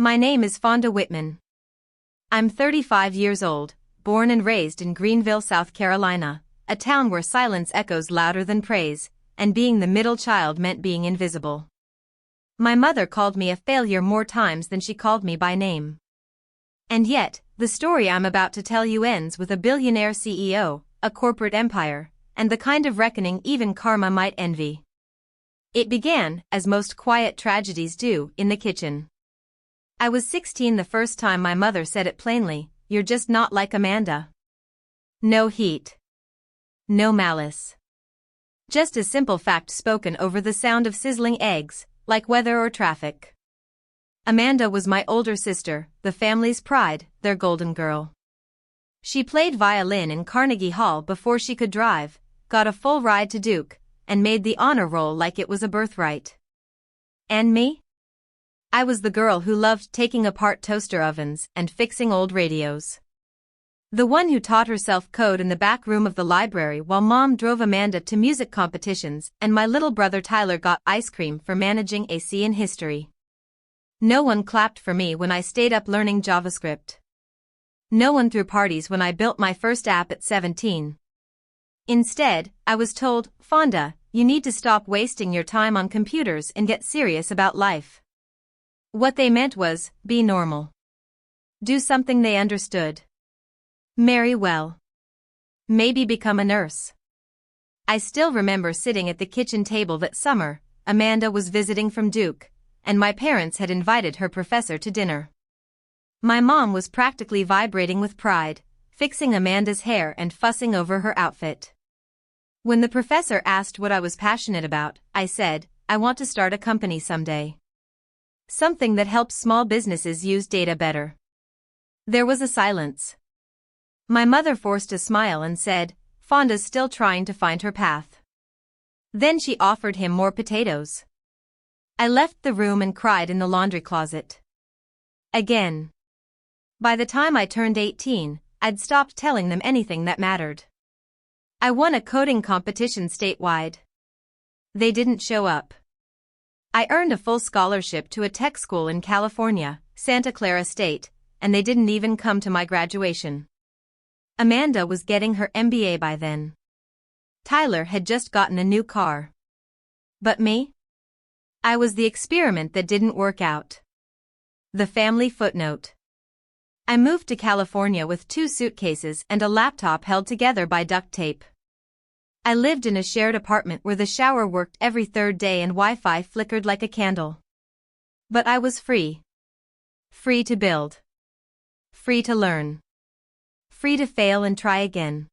My name is Fonda Whitman. I'm 35 years old, born and raised in Greenville, South Carolina, a town where silence echoes louder than praise, and being the middle child meant being invisible. My mother called me a failure more times than she called me by name. And yet, the story I'm about to tell you ends with a billionaire CEO, a corporate empire, and the kind of reckoning even karma might envy. It began, as most quiet tragedies do, in the kitchen. I was 16 the first time my mother said it plainly, "You're just not like Amanda." No heat. No malice. Just a simple fact spoken over the sound of sizzling eggs, like weather or traffic. Amanda was my older sister, the family's pride, their golden girl. She played violin in Carnegie Hall before she could drive, got a full ride to Duke, and made the honor roll like it was a birthright. And me? I was the girl who loved taking apart toaster ovens and fixing old radios. The one who taught herself code in the back room of the library while Mom drove Amanda to music competitions and my little brother Tyler got ice cream for managing a C in history. No one clapped for me when I stayed up learning JavaScript. No one threw parties when I built my first app at 17. Instead, I was told, "Fonda, you need to stop wasting your time on computers and get serious about life." What they meant was, be normal. Do something they understood. Marry well. Maybe become a nurse. I still remember sitting at the kitchen table that summer. Amanda was visiting from Duke, and my parents had invited her professor to dinner. My mom was practically vibrating with pride, fixing Amanda's hair and fussing over her outfit. When the professor asked what I was passionate about, I said, "I want to start a company someday. Something that helps small businesses use data better." There was a silence. My mother forced a smile and said, "Fonda's still trying to find her path." Then she offered him more potatoes. I left the room and cried in the laundry closet. Again. By the time I turned 18, I'd stopped telling them anything that mattered. I won a coding competition statewide. They didn't show up. I earned a full scholarship to a tech school in California, Santa Clara State, and they didn't even come to my graduation. Amanda was getting her MBA by then. Tyler had just gotten a new car. But me? I was the experiment that didn't work out. The family footnote. I moved to California with 2 suitcases and a laptop held together by duct tape. I lived in a shared apartment where the shower worked every 3rd day and Wi-Fi flickered like a candle. But I was free. Free to build. Free to learn. Free to fail and try again.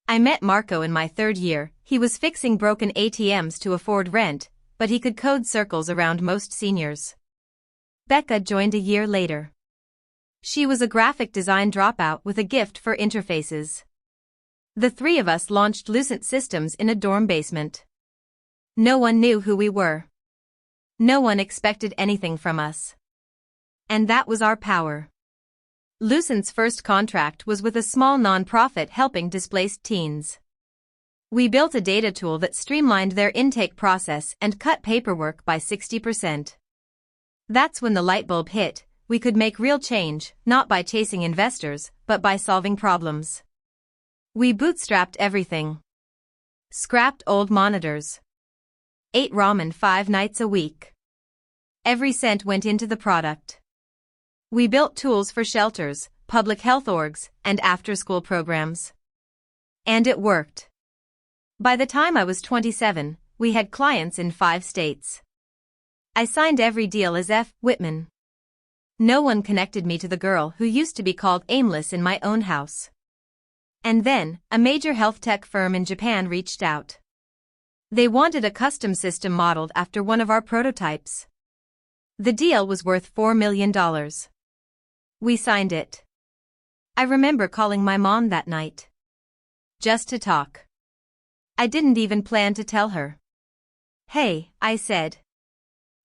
I met Marco in my 3rd year. He was fixing broken ATMs to afford rent, but he could code circles around most seniors. Becca joined a year later. She was a graphic design dropout with a gift for interfaces. The 3 of us launched Lucent Systems in a dorm basement. No one knew who we were. No one expected anything from us. And that was our power. Lucent's first contract was with a small nonprofit helping displaced teens. We built a data tool that streamlined their intake process and cut paperwork by 60%. That's when the light bulb hit. We could make real change, not by chasing investors, but by solving problems. We bootstrapped everything. Scrapped old monitors. Ate ramen 5 nights a week. Every cent went into the product. We built tools for shelters, public health orgs, and after-school programs. And it worked. By the time I was 27, we had clients in 5 states. I signed every deal as F. Whitman. No one connected me to the girl who used to be called aimless in my own house. And then, a major health tech firm in Japan reached out. They wanted a custom system modeled after one of our prototypes. The deal was worth $4 million. We signed it. I remember calling my mom that night. Just to talk. I didn't even plan to tell her. "Hey," I said.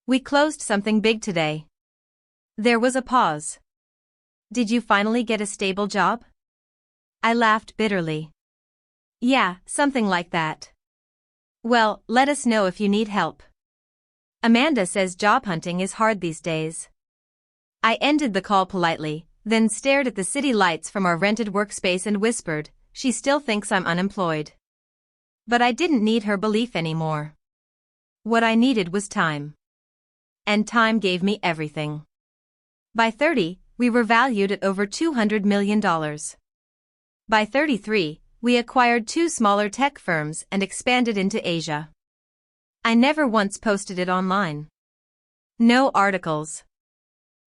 "We closed something big today." There was a pause. "Did you finally get a stable job?" I laughed bitterly. "Yeah, something like that." "Well, let us know if you need help. Amanda says job hunting is hard these days." I ended the call politely, then stared at the city lights from our rented workspace and whispered, "She still thinks I'm unemployed." But I didn't need her belief anymore. What I needed was time. And time gave me everything. By 30, we were valued at over $200 million. By 33, we acquired 2 smaller tech firms and expanded into Asia. I never once posted it online. No articles.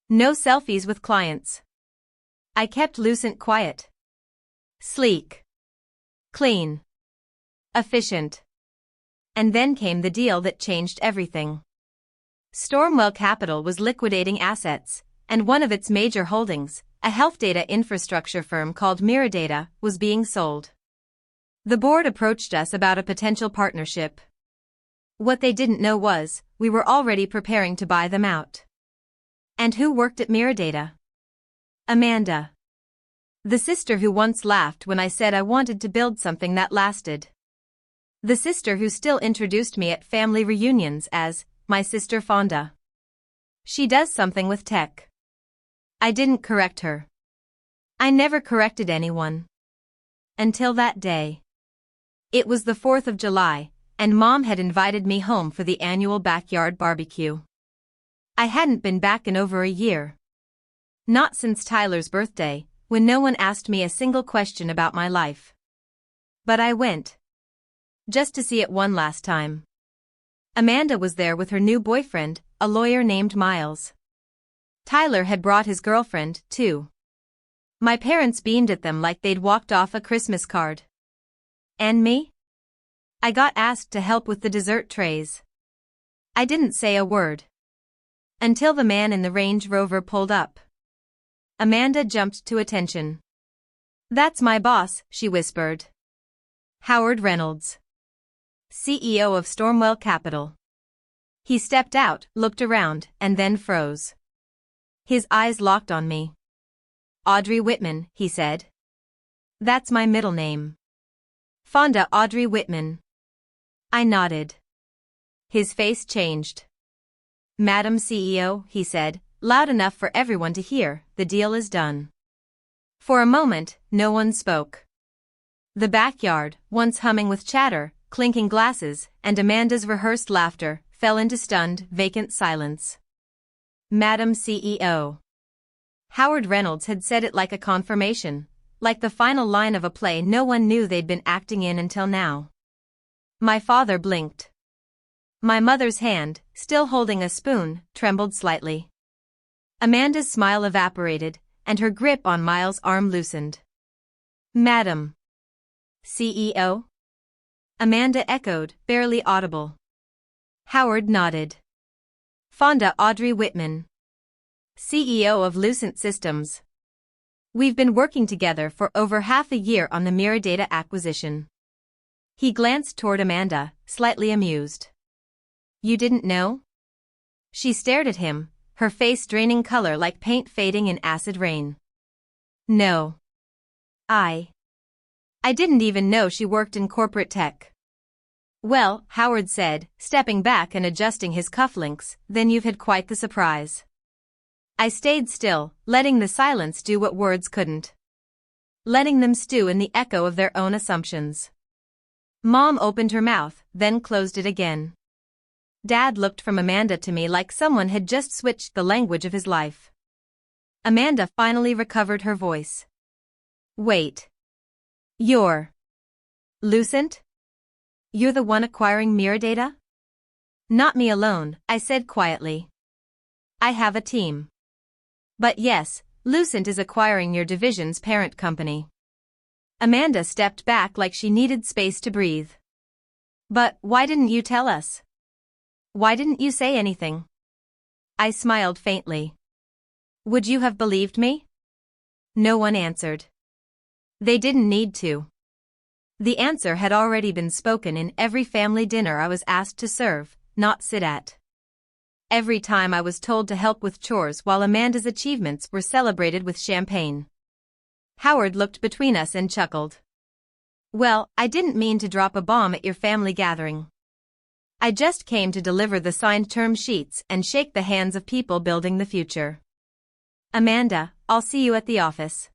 No selfies with clients. I kept Lucent quiet. Sleek. Clean. Efficient. And then came the deal that changed everything. Stormwell Capital was liquidating assets, and one of its major holdings, a health data infrastructure firm called Miradata, was being sold. The board approached us about a potential partnership. What they didn't know was, we were already preparing to buy them out. And who worked at Miradata? Amanda. The sister who once laughed when I said I wanted to build something that lasted. The sister who still introduced me at family reunions as, my sister Fonda. She does something with tech. I didn't correct her. I never corrected anyone. Until that day. It was the 4th of July, and Mom had invited me home for the annual backyard barbecue. I hadn't been back in over a year. Not since Tyler's birthday, when no one asked me a single question about my life. But I went. Just to see it one last time. Amanda was there with her new boyfriend, a lawyer named Miles. Tyler had brought his girlfriend, too. My parents beamed at them like they'd walked off a Christmas card. And me? I got asked to help with the dessert trays. I didn't say a word. Until the man in the Range Rover pulled up. Amanda jumped to attention. "That's my boss," she whispered. "Howard Reynolds, CEO of Stormwell Capital." He stepped out, looked around, and then froze. His eyes locked on me. "Audrey Whitman," he said. "That's my middle name. Fonda Audrey Whitman." I nodded. His face changed. "Madam CEO," he said, loud enough for everyone to hear, "the deal is done." For a moment, no one spoke. The backyard, once humming with chatter, clinking glasses, and Amanda's rehearsed laughter, fell into stunned, vacant silence. "Madam CEO." Howard Reynolds had said it like a confirmation, like the final line of a play no one knew they'd been acting in until now. My father blinked. My mother's hand, still holding a spoon, trembled slightly. Amanda's smile evaporated, and her grip on Miles' arm loosened. "Madam CEO?" Amanda echoed, barely audible. Howard nodded. "Fonda Audrey Whitman, CEO of Lucent Systems. We've been working together for over half a year on the Miradata acquisition." He glanced toward Amanda, slightly amused. "You didn't know?" She stared at him, her face draining color like paint fading in acid rain. "No. I didn't even know she worked in corporate tech." "Well," Howard said, stepping back and adjusting his cufflinks, "then you've had quite the surprise." I stayed still, letting the silence do what words couldn't. Letting them stew in the echo of their own assumptions. Mom opened her mouth, then closed it again. Dad looked from Amanda to me like someone had just switched the language of his life. Amanda finally recovered her voice. "Wait. You're Lucent? You're the one acquiring Miradata?" "Not me alone," I said quietly. "I have a team. But yes, Lucent is acquiring your division's parent company." Amanda stepped back like she needed space to breathe. "But why didn't you tell us? Why didn't you say anything?" I smiled faintly. "Would you have believed me?" No one answered. They didn't need to. The answer had already been spoken in every family dinner I was asked to serve, not sit at. Every time I was told to help with chores while Amanda's achievements were celebrated with champagne. Howard looked between us and chuckled. "Well, I didn't mean to drop a bomb at your family gathering. I just came to deliver the signed term sheets and shake the hands of people building the future." Amanda, I'll see you at the office.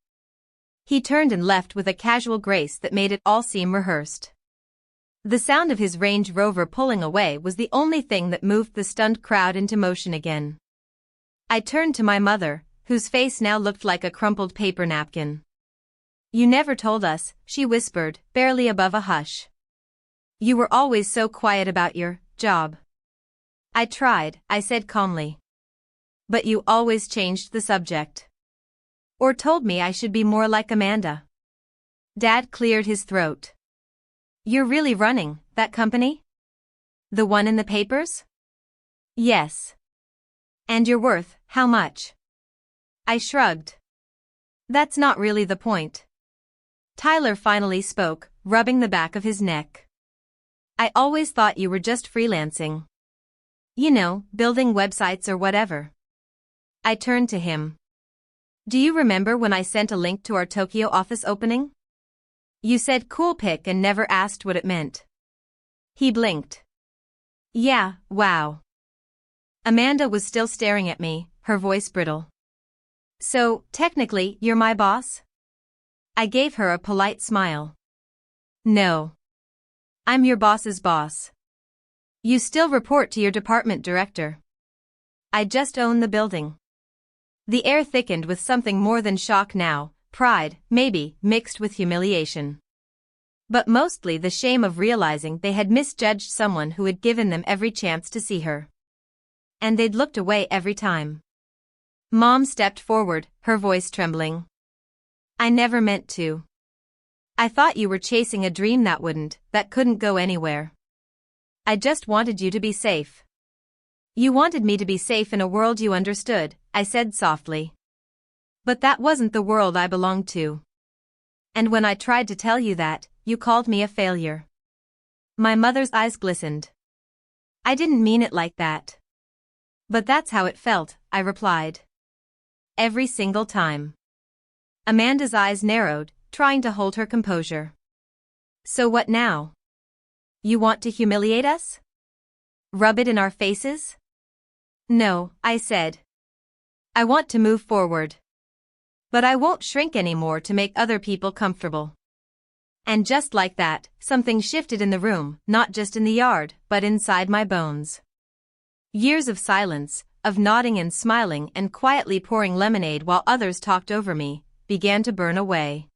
He turned and left with a casual grace that made it all seem rehearsed. The sound of his Range Rover pulling away was the only thing that moved the stunned crowd into motion again. I turned to my mother, whose face now looked like a crumpled paper napkin. You never told us, she whispered, barely above a hush. You were always so quiet about your job. I tried, I said calmly. But you always changed the subject. Or told me I should be more like Amanda. Dad cleared his throat. You're really running that company? The one in the papers? Yes. And you're worth how much? I shrugged. That's not really the point. Tyler finally spoke, rubbing the back of his neck. I always thought you were just freelancing. You know, building websites or whatever. I turned to him. Do you remember when I sent a link to our Tokyo office opening? You said cool pic and never asked what it meant. He blinked. Yeah, wow. Amanda was still staring at me, her voice brittle. So, technically, you're my boss? I gave her a polite smile. No. I'm your boss's boss. You still report to your department director. I just own the building. The air thickened with something more than shock now, pride, maybe, mixed with humiliation. But mostly the shame of realizing they had misjudged someone who had given them every chance to see her. And they'd looked away every time. Mom stepped forward, her voice trembling. I never meant to. I thought you were chasing a dream that couldn't go anywhere. I just wanted you to be safe. You wanted me to be safe in a world you understood, I said softly. But that wasn't the world I belonged to. And when I tried to tell you that, you called me a failure. My mother's eyes glistened. I didn't mean it like that. But that's how it felt, I replied. Every single time. Amanda's eyes narrowed, trying to hold her composure. So what now? You want to humiliate us? Rub it in our faces? No, I said. I want to move forward. But I won't shrink anymore to make other people comfortable. And just like that, something shifted in the room, not just in the yard, but inside my bones. Years of silence, of nodding and smiling and quietly pouring lemonade while others talked over me, began to burn away.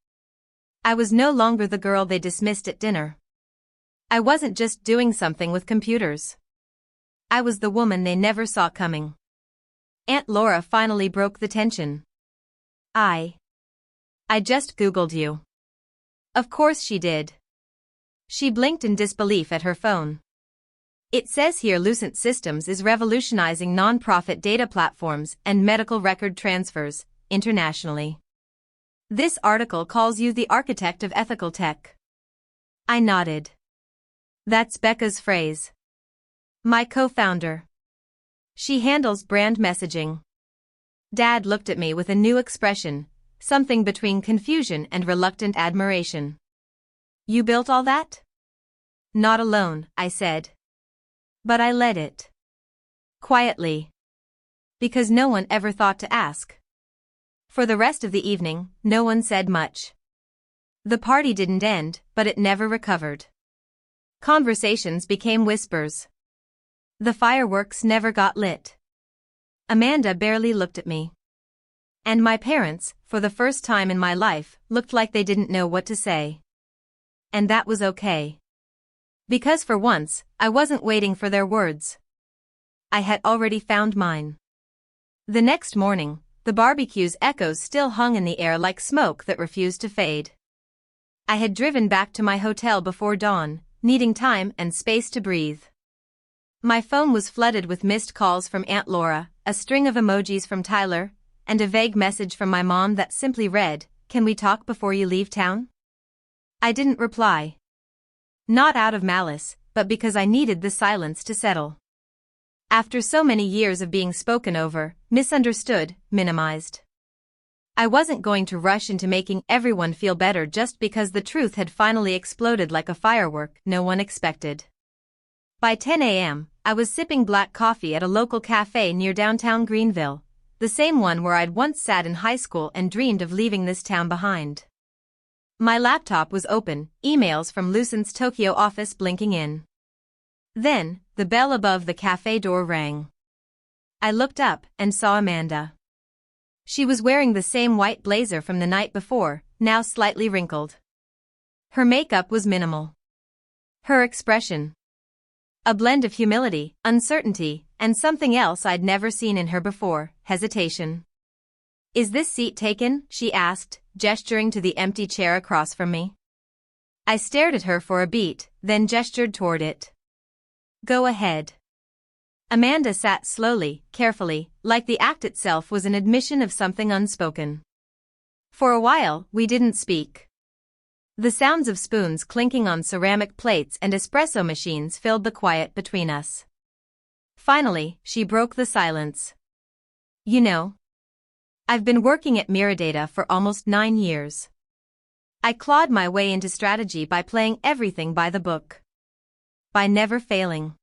I was no longer the girl they dismissed at dinner. I wasn't just doing something with computers. I was the woman they never saw coming. Aunt Laura finally broke the tension. I just Googled you. Of course she did. She blinked in disbelief at her phone. It says here Lucent Systems is revolutionizing non-profit data platforms and medical record transfers, internationally. This article calls you the architect of ethical tech. I nodded. That's Becca's phrase. My co-founder. She handles brand messaging. Dad looked at me with a new expression, something between confusion and reluctant admiration. You built all that? Not alone, I said. But I led it. Quietly. Because no one ever thought to ask. For the rest of the evening, no one said much. The party didn't end, but it never recovered. Conversations became whispers. The fireworks never got lit. Amanda barely looked at me. And my parents, for the first time in my life, looked like they didn't know what to say. And that was okay. Because for once, I wasn't waiting for their words. I had already found mine. The next morning, the barbecue's echoes still hung in the air like smoke that refused to fade. I had driven back to my hotel before dawn, needing time and space to breathe. My phone was flooded with missed calls from Aunt Laura, a string of emojis from Tyler, and a vague message from my mom that simply read, "Can we talk before you leave town?" I didn't reply. Not out of malice, but because I needed the silence to settle. After so many years of being spoken over, misunderstood, minimized. I wasn't going to rush into making everyone feel better just because the truth had finally exploded like a firework no one expected. By 10 a.m., I was sipping black coffee at a local cafe near downtown Greenville, the same one where I'd once sat in high school and dreamed of leaving this town behind. My laptop was open, emails from Lucent's Tokyo office blinking in. Then, the bell above the cafe door rang. I looked up and saw Amanda. She was wearing the same white blazer from the night before, now slightly wrinkled. Her makeup was minimal. Her expression, a blend of humility, uncertainty, and something else I'd never seen in her before, hesitation. "Is this seat taken?" she asked, gesturing to the empty chair across from me. I stared at her for a beat, then gestured toward it. "Go ahead." Amanda sat slowly, carefully, like the act itself was an admission of something unspoken. For a while, we didn't speak. The sounds of spoons clinking on ceramic plates and espresso machines filled the quiet between us. Finally, she broke the silence. "You know, I've been working at Miradata for almost 9 years. I clawed my way into strategy by playing everything by the book. By never failing.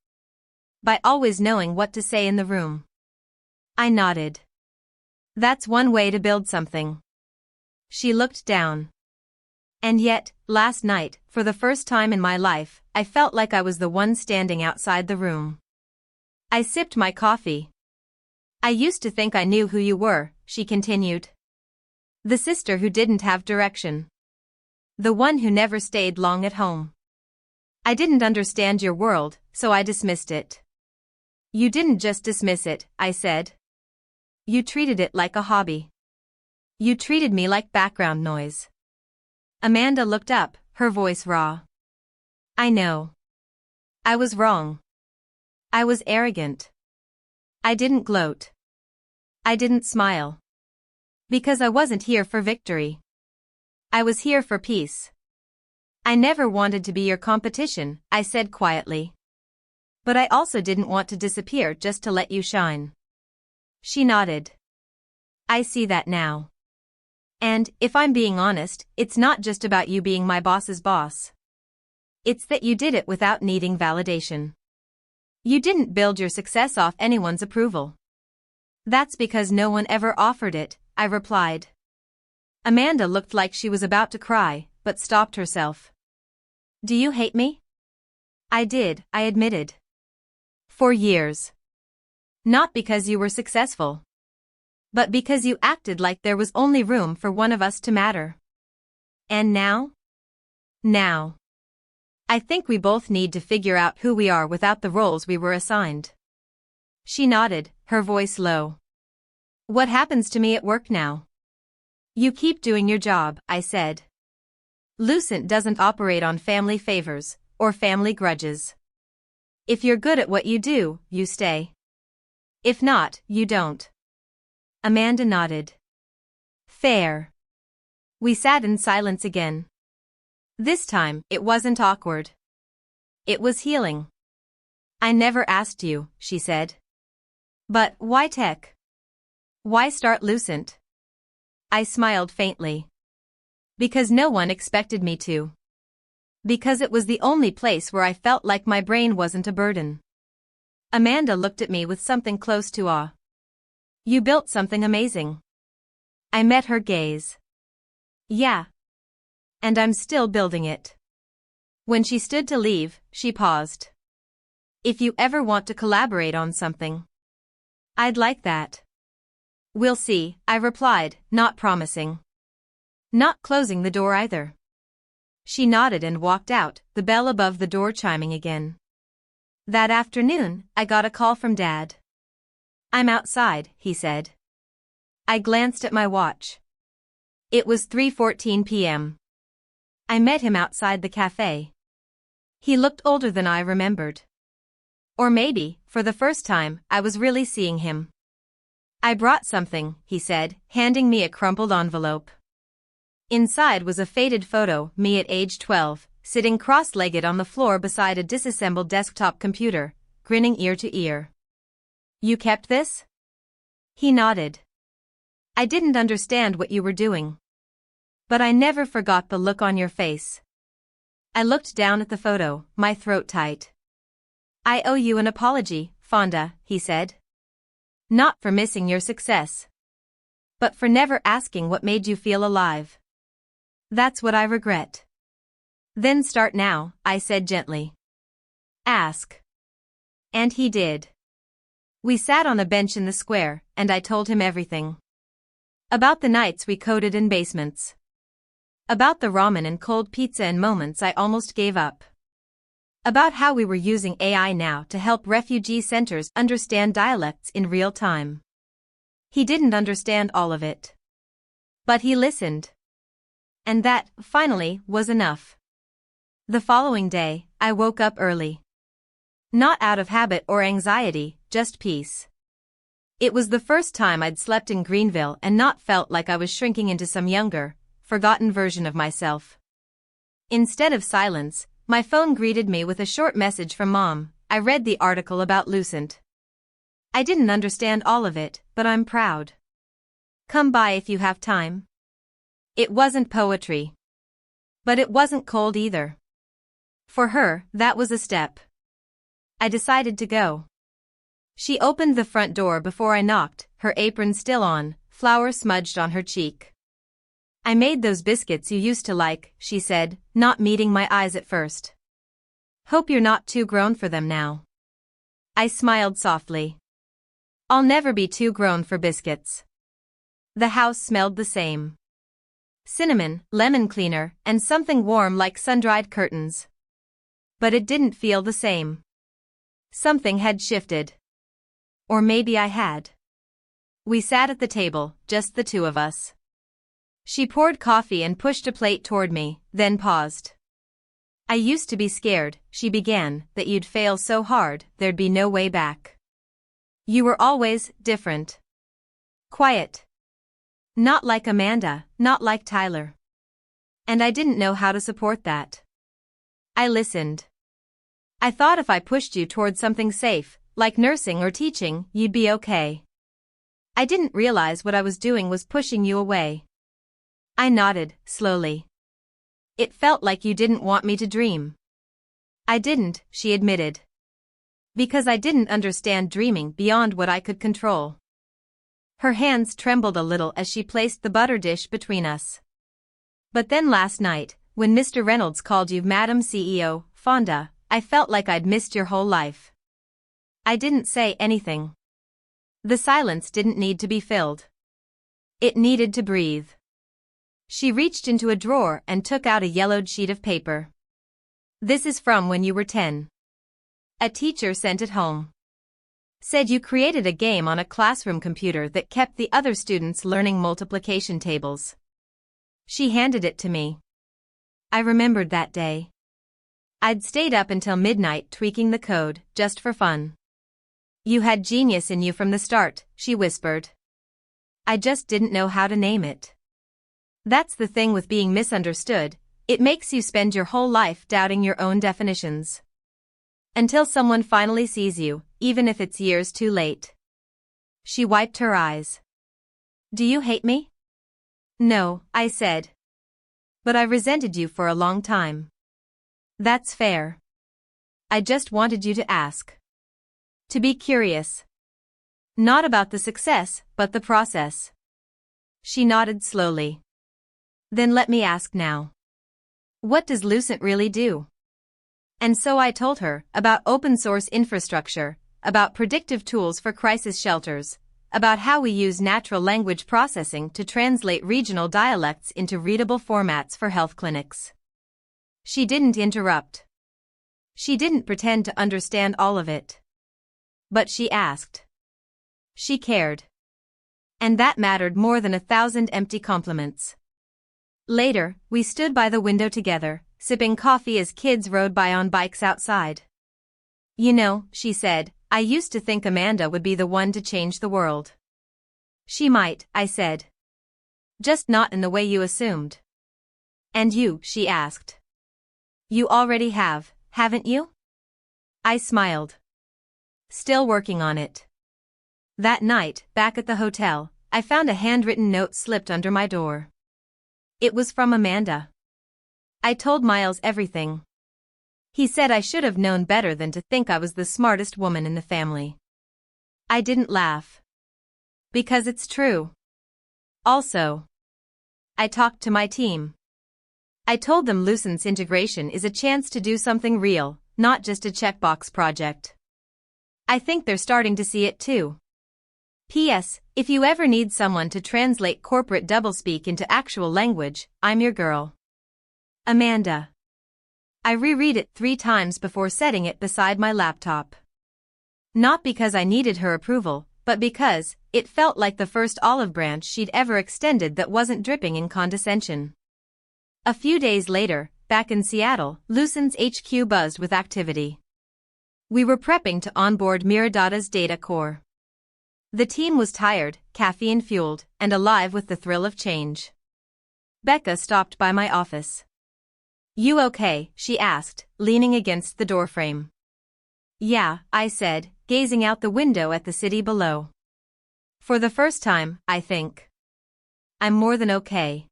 By always knowing what to say in the room." I nodded. "That's one way to build something." She looked down. And yet, last night, for the first time in my life, I felt like I was the one standing outside the room. I sipped my coffee. "I used to think I knew who you were," she continued. "The sister who didn't have direction. The one who never stayed long at home. I didn't understand your world, so I dismissed it." "You didn't just dismiss it," I said. "You treated it like a hobby. You treated me like background noise." Amanda looked up, her voice raw. "I know. I was wrong. I was arrogant. I didn't gloat. I didn't smile. Because I wasn't here for victory. I was here for peace. I never wanted to be your competition," I said quietly. "But I also didn't want to disappear just to let you shine." She nodded. "I see that now. And, if I'm being honest, it's not just about you being my boss's boss. It's that you did it without needing validation. You didn't build your success off anyone's approval." "That's because no one ever offered it," I replied. Amanda looked like she was about to cry, but stopped herself. "Do you hate me?" "I did," I admitted. "For years. Not because you were successful. But because you acted like there was only room for one of us to matter. And now? Now. I think we both need to figure out who we are without the roles we were assigned." She nodded, her voice low. "What happens to me at work now?" "You keep doing your job," I said. "Lucent doesn't operate on family favors, or family grudges. If you're good at what you do, you stay. If not, you don't." Amanda nodded. "Fair." We sat in silence again. This time, it wasn't awkward. It was healing. "I never asked you," she said. "But why tech? Why start Lucent?" I smiled faintly. "Because no one expected me to. Because it was the only place where I felt like my brain wasn't a burden." Amanda looked at me with something close to awe. "You built something amazing." I met her gaze. "Yeah. And I'm still building it." When she stood to leave, she paused. "If you ever want to collaborate on something, I'd like that." "We'll see," I replied, not promising. Not closing the door either. She nodded and walked out, the bell above the door chiming again. That afternoon, I got a call from Dad. "I'm outside," he said. I glanced at my watch. It was 3:14 p.m. I met him outside the cafe. He looked older than I remembered. Or maybe, for the first time, I was really seeing him. "I brought something," he said, handing me a crumpled envelope. Inside was a faded photo, me at age 12, sitting cross-legged on the floor beside a disassembled desktop computer, grinning ear to ear. "You kept this?" He nodded. "I didn't understand what you were doing. But I never forgot the look on your face." I looked down at the photo, my throat tight. "I owe you an apology, Fonda," he said. Not for missing your success, but for never asking what made you feel alive. That's what I regret. Then start now, I said gently. Ask. And he did. We sat on a bench in the square, and I told him everything. About the nights we coded in basements. About the ramen and cold pizza and moments I almost gave up. About how we were using AI now to help refugee centers understand dialects in real time. He didn't understand all of it. But he listened. And that, finally, was enough. The following day, I woke up early. Not out of habit or anxiety, just peace. It was the first time I'd slept in Greenville and not felt like I was shrinking into some younger, forgotten version of myself. Instead of silence, my phone greeted me with a short message from Mom. I read the article about Lucent. I didn't understand all of it, but I'm proud. Come by if you have time. It wasn't poetry. But it wasn't cold either. For her, that was a step. I decided to go. She opened the front door before I knocked, her apron still on, flour smudged on her cheek. I made those biscuits you used to like, she said, not meeting my eyes at first. Hope you're not too grown for them now. I smiled softly. I'll never be too grown for biscuits. The house smelled the same. Cinnamon, lemon cleaner, and something warm like sun-dried curtains. But it didn't feel the same. Something had shifted. Or maybe I had. We sat at the table, just the two of us. She poured coffee and pushed a plate toward me, then paused. I used to be scared, she began, that you'd fail so hard, there'd be no way back. You were always different. Quiet. Not like Amanda, not like Tyler. And I didn't know how to support that. I listened. I thought if I pushed you toward something safe, like nursing or teaching, you'd be okay. I didn't realize what I was doing was pushing you away. I nodded, slowly. It felt like you didn't want me to dream. I didn't, she admitted. Because I didn't understand dreaming beyond what I could control. Her hands trembled a little as she placed the butter dish between us. But then last night, when Mr. Reynolds called you Madam CEO, Fonda, I felt like I'd missed your whole life. I didn't say anything. The silence didn't need to be filled. It needed to breathe. She reached into a drawer and took out a yellowed sheet of paper. This is from when you were 10. A teacher sent it home. Said you created a game on a classroom computer that kept the other students learning multiplication tables. She handed it to me. I remembered that day. I'd stayed up until midnight tweaking the code, just for fun. You had genius in you from the start, she whispered. I just didn't know how to name it. That's the thing with being misunderstood, it makes you spend your whole life doubting your own definitions. Until someone finally sees you, even if it's years too late. She wiped her eyes. Do you hate me? No, I said. But I resented you for a long time. That's fair. I just wanted you to ask. To be curious. Not about the success, but the process. She nodded slowly. Then let me ask now. What does Lucent really do? And so I told her about open source infrastructure, about predictive tools for crisis shelters, about how we use natural language processing to translate regional dialects into readable formats for health clinics. She didn't interrupt. She didn't pretend to understand all of it. But she asked. She cared. And that mattered more than 1,000 empty compliments. Later, we stood by the window together, sipping coffee as kids rode by on bikes outside. You know, she said, I used to think Amanda would be the one to change the world. She might, I said. Just not in the way you assumed. And you, she asked. You already have, haven't you? I smiled. Still working on it. That night, back at the hotel, I found a handwritten note slipped under my door. It was from Amanda. I told Miles everything. He said I should have known better than to think I was the smartest woman in the family. I didn't laugh. Because it's true. Also, I talked to my team. I told them Lucent's integration is a chance to do something real, not just a checkbox project. I think they're starting to see it too. P.S. If you ever need someone to translate corporate doublespeak into actual language, I'm your girl. Amanda. I reread it 3 times before setting it beside my laptop. Not because I needed her approval, but because it felt like the first olive branch she'd ever extended that wasn't dripping in condescension. A few days later, back in Seattle, Lucent's HQ buzzed with activity. We were prepping to onboard Miradata's data core. The team was tired, caffeine-fueled, and alive with the thrill of change. Becca stopped by my office. "You okay?" she asked, leaning against the doorframe. "Yeah," I said, gazing out the window at the city below. "For the first time, I think. I'm more than okay."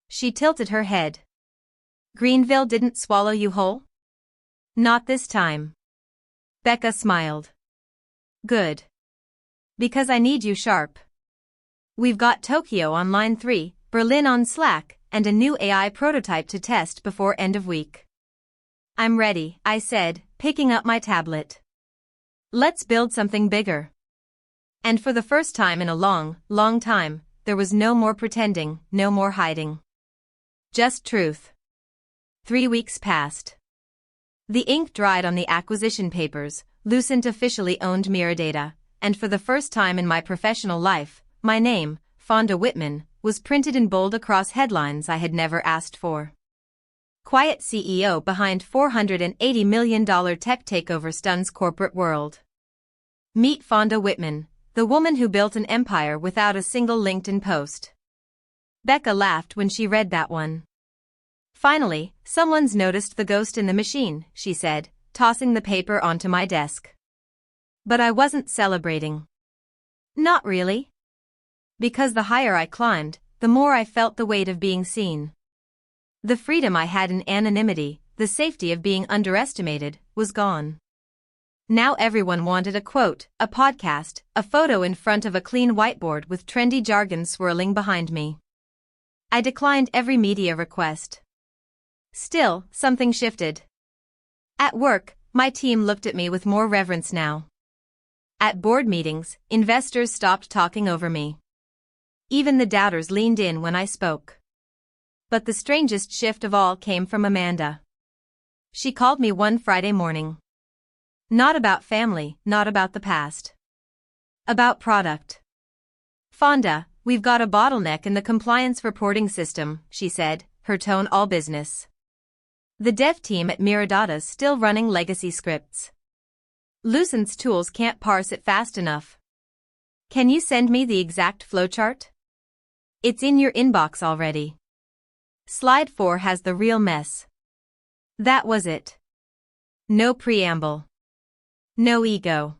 She tilted her head. "Greenville didn't swallow you whole?" "Not this time." Becca smiled. "Good. Because I need you sharp. We've got Tokyo on line 3, Berlin on Slack, and a new AI prototype to test before end of week." "I'm ready," I said, picking up my tablet. "Let's build something bigger." And for the first time in a long, long time, there was no more pretending, no more hiding. Just truth. 3 weeks passed. The ink dried on the acquisition papers. Lucent officially owned Miradata, and for the first time in my professional life, my name, Fonda Whitman, was printed in bold across headlines I had never asked for. Quiet CEO behind $480 million tech takeover stuns corporate world. Meet Fonda Whitman, the woman who built an empire without a single LinkedIn post. Becca laughed when she read that one. "Finally, someone's noticed the ghost in the machine," she said, tossing the paper onto my desk. But I wasn't celebrating. Not really. Because the higher I climbed, the more I felt the weight of being seen. The freedom I had in anonymity, the safety of being underestimated, was gone. Now everyone wanted a quote, a podcast, a photo in front of a clean whiteboard with trendy jargon swirling behind me. I declined every media request. Still, something shifted. At work, my team looked at me with more reverence now. At board meetings, investors stopped talking over me. Even the doubters leaned in when I spoke. But the strangest shift of all came from Amanda. She called me one Friday morning. Not about family, not about the past. About product. "Fonda, we've got a bottleneck in the compliance reporting system," she said, her tone all business. "The dev team at Miradata's still running legacy scripts. Lucent's tools can't parse it fast enough. Can you send me the exact flowchart? It's in your inbox already. Slide 4 has the real mess." That was it. No preamble. No ego.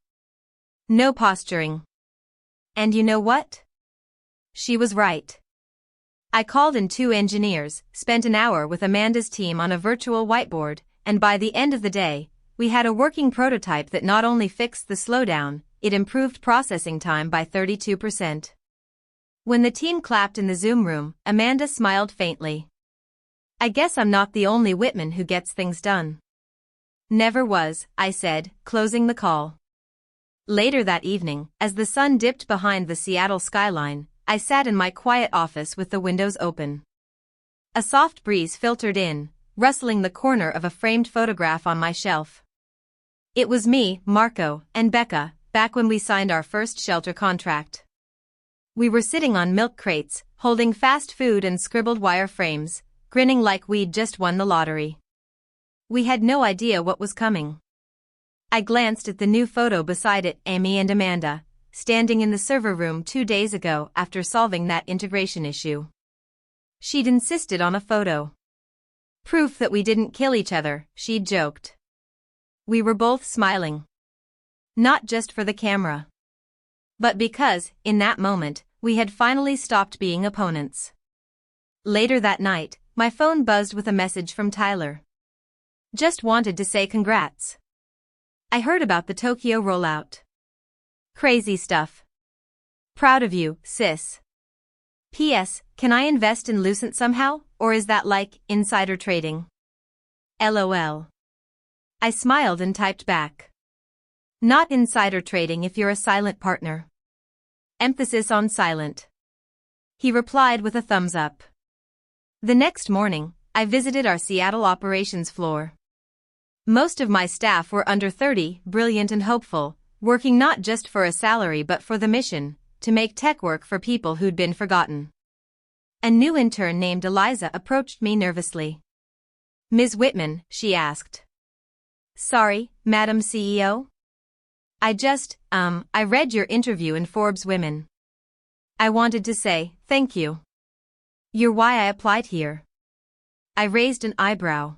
No posturing. And you know what? She was right. I called in 2 engineers, spent an hour with Amanda's team on a virtual whiteboard, and by the end of the day, we had a working prototype that not only fixed the slowdown, it improved processing time by 32%. When the team clapped in the Zoom room, Amanda smiled faintly. "I guess I'm not the only Whitman who gets things done." "Never was," I said, closing the call. Later that evening, as the sun dipped behind the Seattle skyline, I sat in my quiet office with the windows open. A soft breeze filtered in, rustling the corner of a framed photograph on my shelf. It was me, Marco, and Becca, back when we signed our first shelter contract. We were sitting on milk crates, holding fast food and scribbled wire frames, grinning like we'd just won the lottery. We had no idea what was coming. I glanced at the new photo beside it, Amy and Amanda, standing in the server room 2 days ago after solving that integration issue. She'd insisted on a photo. Proof that we didn't kill each other, she'd joked. We were both smiling. Not just for the camera. But because, in that moment, we had finally stopped being opponents. Later that night, my phone buzzed with a message from Tyler. "Just wanted to say congrats. I heard about the Tokyo rollout. Crazy stuff. Proud of you, sis. P.S. Can I invest in Lucent somehow, or is that like insider trading? LOL. I smiled and typed back. Not insider trading if you're a silent partner. Emphasis on silent. He replied with a thumbs up. The next morning, I visited our Seattle operations floor. Most of my staff were under 30, brilliant and hopeful, working not just for a salary but for the mission, to make tech work for people who'd been forgotten. A new intern named Eliza approached me nervously. Ms. Whitman, she asked. Sorry, Madam CEO? I read your interview in Forbes Women. I wanted to say, thank you. You're why I applied here. I raised an eyebrow.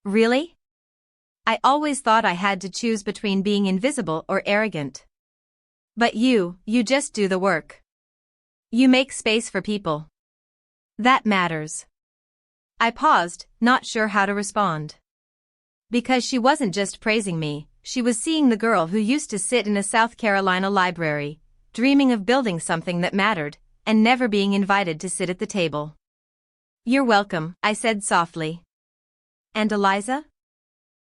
Really? I always thought I had to choose between being invisible or arrogant. But you just do the work. You make space for people. That matters. I paused, not sure how to respond. Because she wasn't just praising me, she was seeing the girl who used to sit in a South Carolina library, dreaming of building something that mattered, and never being invited to sit at the table. You're welcome, I said softly. And Eliza?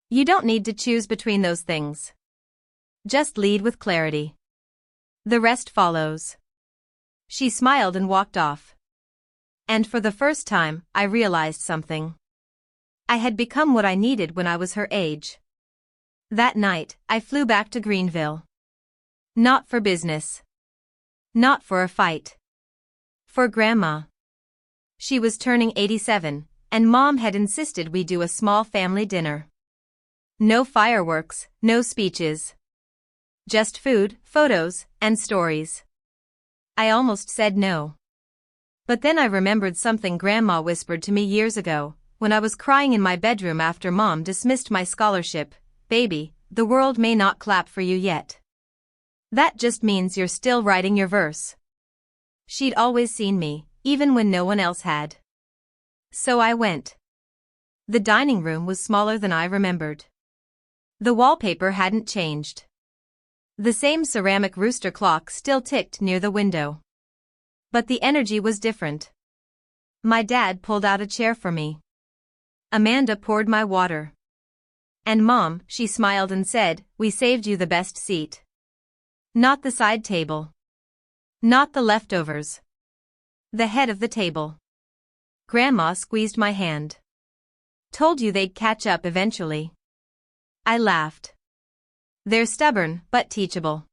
You don't need to choose between those things. Just lead with clarity. The rest follows. She smiled and walked off. And for the first time, I realized something. I had become what I needed when I was her age. That night, I flew back to Greenville. Not for business. Not for a fight. For Grandma. She was turning 87, and Mom had insisted we do a small family dinner. No fireworks, no speeches. Just food, photos, and stories. I almost said no. But then I remembered something Grandma whispered to me years ago, when I was crying in my bedroom after Mom dismissed my scholarship. Baby, the world may not clap for you yet. That just means you're still writing your verse. She'd always seen me, even when no one else had. So I went. The dining room was smaller than I remembered. The wallpaper hadn't changed. The same ceramic rooster clock still ticked near the window. But the energy was different. My dad pulled out a chair for me. Amanda poured my water. And Mom, she smiled and said, we saved you the best seat. Not the side table. Not the leftovers. The head of the table. Grandma squeezed my hand. Told you they'd catch up eventually. I laughed. They're stubborn, but teachable.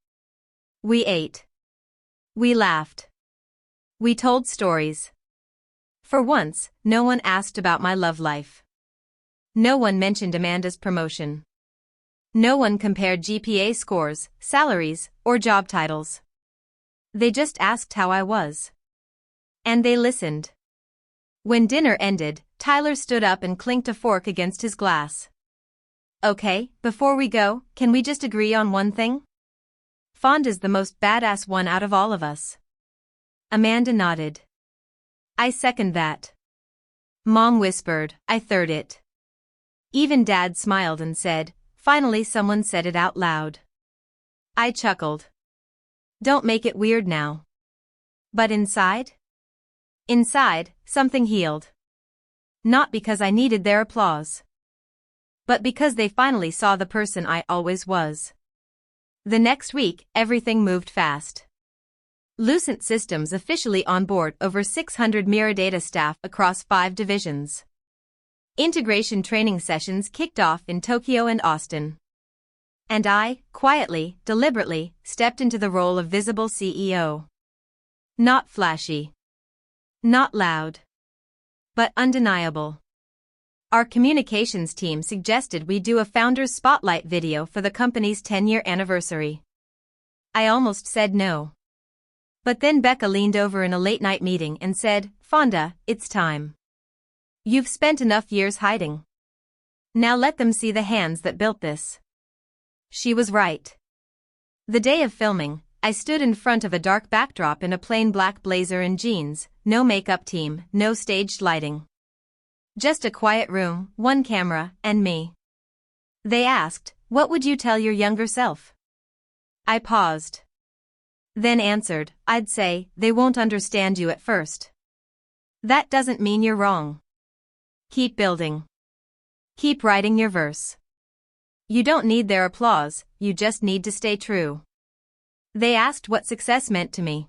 We ate. We laughed. We told stories. For once, no one asked about my love life. No one mentioned Amanda's promotion. No one compared GPA scores, salaries, or job titles. They just asked how I was. And they listened. When dinner ended, Tyler stood up and clinked a fork against his glass. Okay, before we go, can we just agree on one thing? Fonda's the most badass one out of all of us. Amanda nodded. I second that. Mom whispered, I third it. Even Dad smiled and said, finally someone said it out loud. I chuckled. Don't make it weird now. But inside? Inside, something healed. Not because I needed their applause. But because they finally saw the person I always was. The next week, everything moved fast. Lucent Systems officially onboard over 600 Miradata staff across 5 divisions. Integration training sessions kicked off in Tokyo and Austin. And I, quietly, deliberately, stepped into the role of visible CEO. Not flashy. Not loud. But undeniable. Our communications team suggested we do a Founders Spotlight video for the company's 10-year anniversary. I almost said no. But then Becca leaned over in a late-night meeting and said, Fonda, it's time. You've spent enough years hiding. Now let them see the hands that built this. She was right. The day of filming, I stood in front of a dark backdrop in a plain black blazer and jeans, no makeup team, no staged lighting. Just a quiet room, one camera, and me. They asked, what would you tell your younger self? I paused. Then answered, I'd say, they won't understand you at first. That doesn't mean you're wrong. Keep building. Keep writing your verse. You don't need their applause, you just need to stay true. They asked what success meant to me.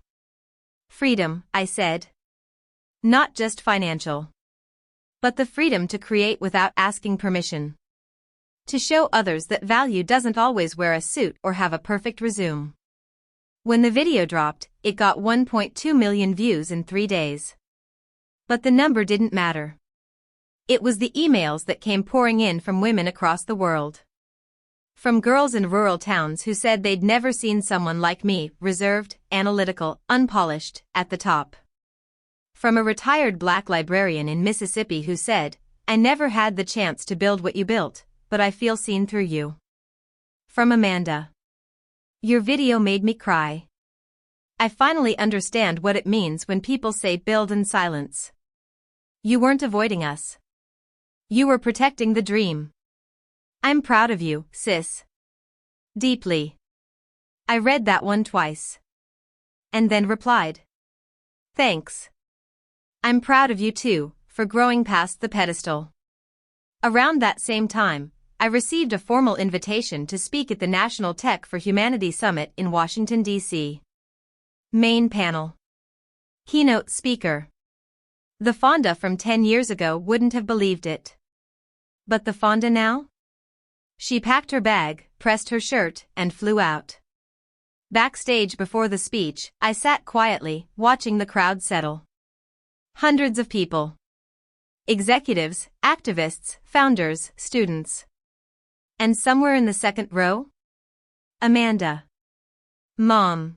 Freedom, I said. Not just financial. But the freedom to create without asking permission. To show others that value doesn't always wear a suit or have a perfect resume. When the video dropped, it got 1.2 million views in 3 days. But the number didn't matter. It was the emails that came pouring in from women across the world. From girls in rural towns who said they'd never seen someone like me, reserved, analytical, unpolished, at the top. From a retired black librarian in Mississippi who said, I never had the chance to build what you built, but I feel seen through you. From Amanda. Your video made me cry. I finally understand what it means when people say build in silence. You weren't avoiding us. You were protecting the dream. I'm proud of you, sis. Deeply. I read that one twice. And then replied. Thanks. I'm proud of you too, for growing past the pedestal. Around that same time, I received a formal invitation to speak at the National Tech for Humanity Summit in Washington, D.C. Main panel. Keynote speaker. The Fonda from 10 years ago wouldn't have believed it. But the Fonda now? She packed her bag, pressed her shirt, and flew out. Backstage before the speech, I sat quietly, watching the crowd settle. Hundreds of people. Executives, activists, founders, students. And somewhere in the second row? Amanda. Mom.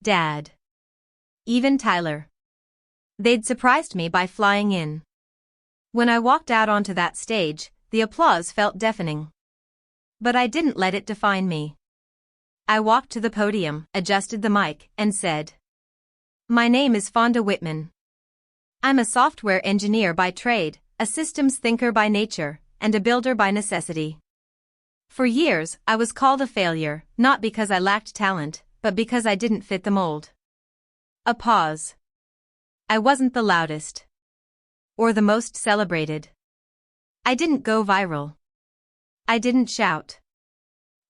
Dad. Even Tyler. They'd surprised me by flying in. When I walked out onto that stage, the applause felt deafening. But I didn't let it define me. I walked to the podium, adjusted the mic, and said, My name is Fonda Whitman. I'm a software engineer by trade, a systems thinker by nature, and a builder by necessity. For years, I was called a failure, not because I lacked talent, but because I didn't fit the mold. A pause. I wasn't the loudest. Or the most celebrated. I didn't go viral. I didn't shout.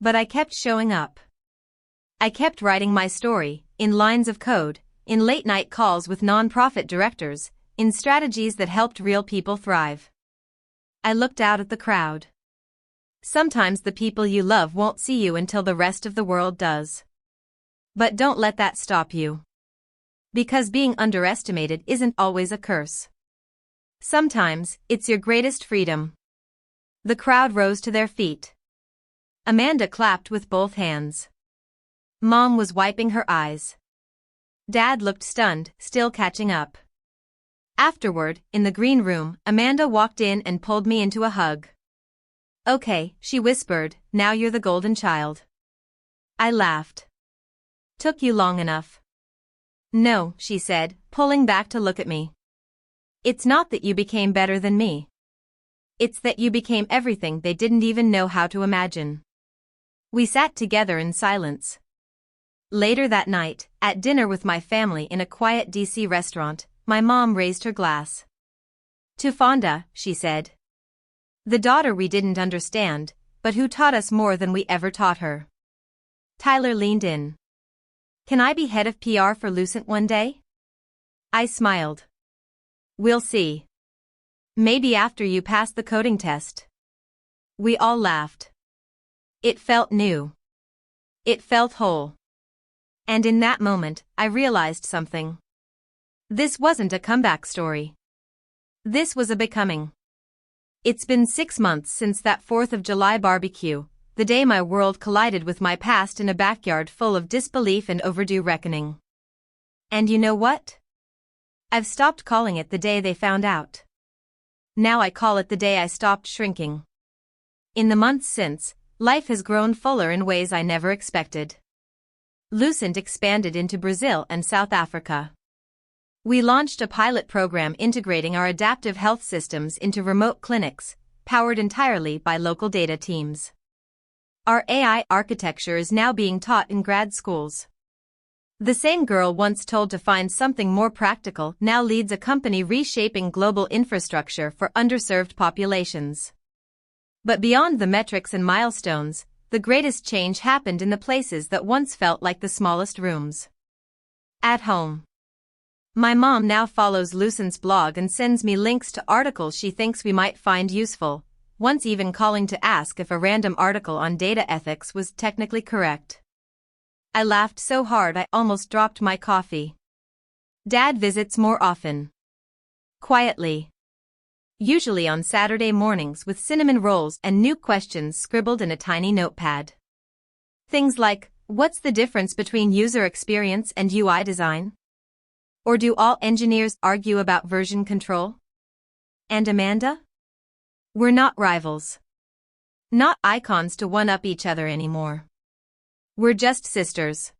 But I kept showing up. I kept writing my story, in lines of code, in late-night calls with non-profit directors, in strategies that helped real people thrive. I looked out at the crowd. Sometimes the people you love won't see you until the rest of the world does. But don't let that stop you. Because being underestimated isn't always a curse. Sometimes, it's your greatest freedom. The crowd rose to their feet. Amanda clapped with both hands. Mom was wiping her eyes. Dad looked stunned, still catching up. Afterward, in the green room, Amanda walked in and pulled me into a hug. Okay, she whispered, now you're the golden child. I laughed. Took you long enough. No, she said, pulling back to look at me. It's not that you became better than me. It's that you became everything they didn't even know how to imagine. We sat together in silence. Later that night, at dinner with my family in a quiet DC restaurant, my mom raised her glass. To Fonda, she said. The daughter we didn't understand, but who taught us more than we ever taught her. Tyler leaned in. Can I be head of PR for Lucent one day? I smiled. We'll see. Maybe after you pass the coding test. We all laughed. It felt new. It felt whole. And in that moment, I realized something. This wasn't a comeback story. This was a becoming. It's been 6 months since that 4th of July barbecue, the day my world collided with my past in a backyard full of disbelief and overdue reckoning. And you know what? I've stopped calling it the day they found out. Now I call it the day I stopped shrinking. In the months since, life has grown fuller in ways I never expected. Lucent expanded into Brazil and South Africa. We launched a pilot program integrating our adaptive health systems into remote clinics, powered entirely by local data teams. Our AI architecture is now being taught in grad schools. The same girl once told to find something more practical now leads a company reshaping global infrastructure for underserved populations. But beyond the metrics and milestones, the greatest change happened in the places that once felt like the smallest rooms. At home. My mom now follows Lucen's blog and sends me links to articles she thinks we might find useful, once even calling to ask if a random article on data ethics was technically correct. I laughed so hard I almost dropped my coffee. Dad visits more often. Quietly. Usually on Saturday mornings with cinnamon rolls and new questions scribbled in a tiny notepad. Things like, what's the difference between user experience and UI design? Or do all engineers argue about version control? And Amanda? We're not rivals. Not icons to one-up each other anymore. We're just sisters.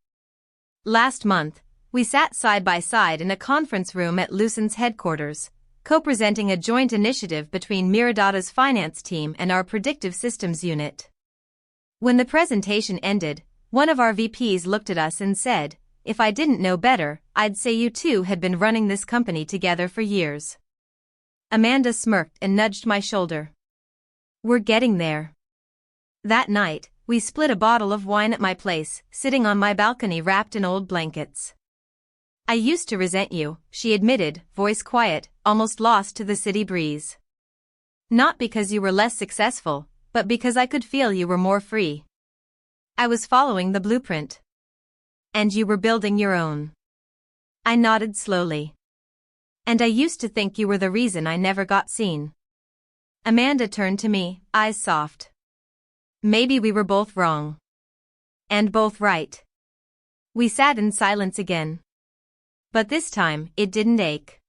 Last month, we sat side by side in a conference room at Lucen's headquarters, co-presenting a joint initiative between Miradata's finance team and our predictive systems unit. When the presentation ended, one of our VPs looked at us and said, "If I didn't know better, I'd say you two had been running this company together for years." Amanda smirked and nudged my shoulder. We're getting there. That night, we split a bottle of wine at my place, sitting on my balcony wrapped in old blankets. I used to resent you, she admitted, voice quiet, almost lost to the city breeze. Not because you were less successful, but because I could feel you were more free. I was following the blueprint. And you were building your own. I nodded slowly. And I used to think you were the reason I never got seen. Amanda turned to me, eyes soft. Maybe we were both wrong. And both right. We sat in silence again. But this time, it didn't ache.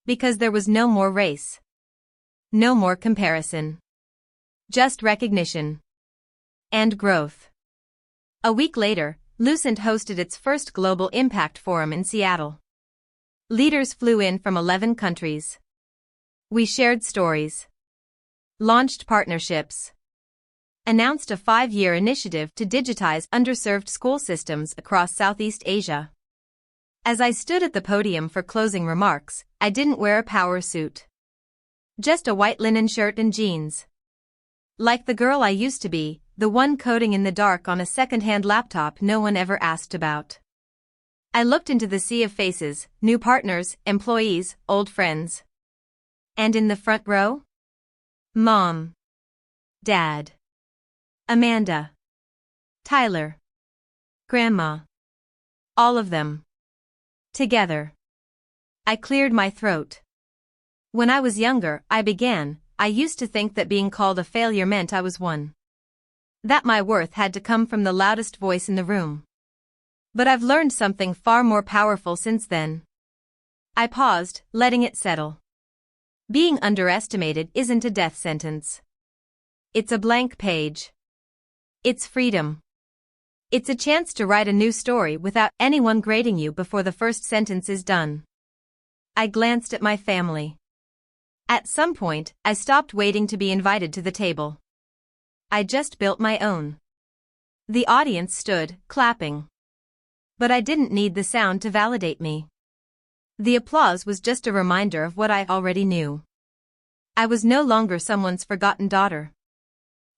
Because there was no more race. No more comparison. Just recognition. And growth. A week later, Lucent hosted its first Global Impact Forum in Seattle. Leaders flew in from 11 countries. We shared stories. Launched partnerships. Announced a 5-year initiative to digitize underserved school systems across Southeast Asia. As I stood at the podium for closing remarks, I didn't wear a power suit. Just a white linen shirt and jeans. Like the girl I used to be, the one coding in the dark on a second-hand laptop no one ever asked about. I looked into the sea of faces, new partners, employees, old friends. And in the front row? Mom. Dad. Amanda. Tyler. Grandma. All of them. Together. I cleared my throat. When I was younger, I used to think that being called a failure meant I was one. That my worth had to come from the loudest voice in the room. But I've learned something far more powerful since then. I paused, letting it settle. Being underestimated isn't a death sentence. It's a blank page. It's freedom. It's a chance to write a new story without anyone grading you before the first sentence is done. I glanced at my family. At some point, I stopped waiting to be invited to the table. I just built my own. The audience stood, clapping. But I didn't need the sound to validate me. The applause was just a reminder of what I already knew. I was no longer someone's forgotten daughter.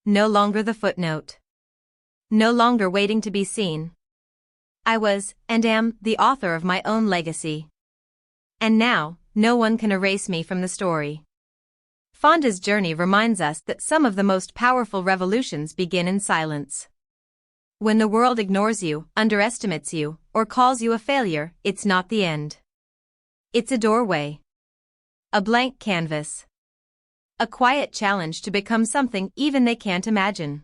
No longer the footnote. No longer waiting to be seen. I was, and am, the author of my own legacy. And now, no one can erase me from the story. Fonda's journey reminds us that some of the most powerful revolutions begin in silence. When the world ignores you, underestimates you, or calls you a failure, it's not the end. It's a doorway. A blank canvas. A quiet challenge to become something even they can't imagine.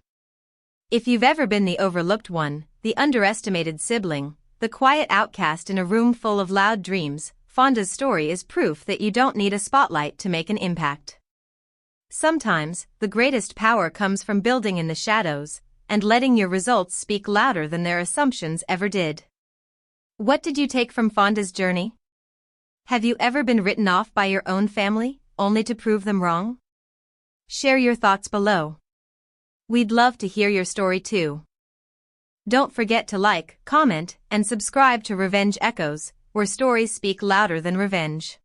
If you've ever been the overlooked one, the underestimated sibling, the quiet outcast in a room full of loud dreams, Fonda's story is proof that you don't need a spotlight to make an impact. Sometimes, the greatest power comes from building in the shadows, and letting your results speak louder than their assumptions ever did. What did you take from Fonda's journey? Have you ever been written off by your own family, only to prove them wrong? Share your thoughts below. We'd love to hear your story too. Don't forget to like, comment, and subscribe to Revenge Echoes, where stories speak louder than revenge.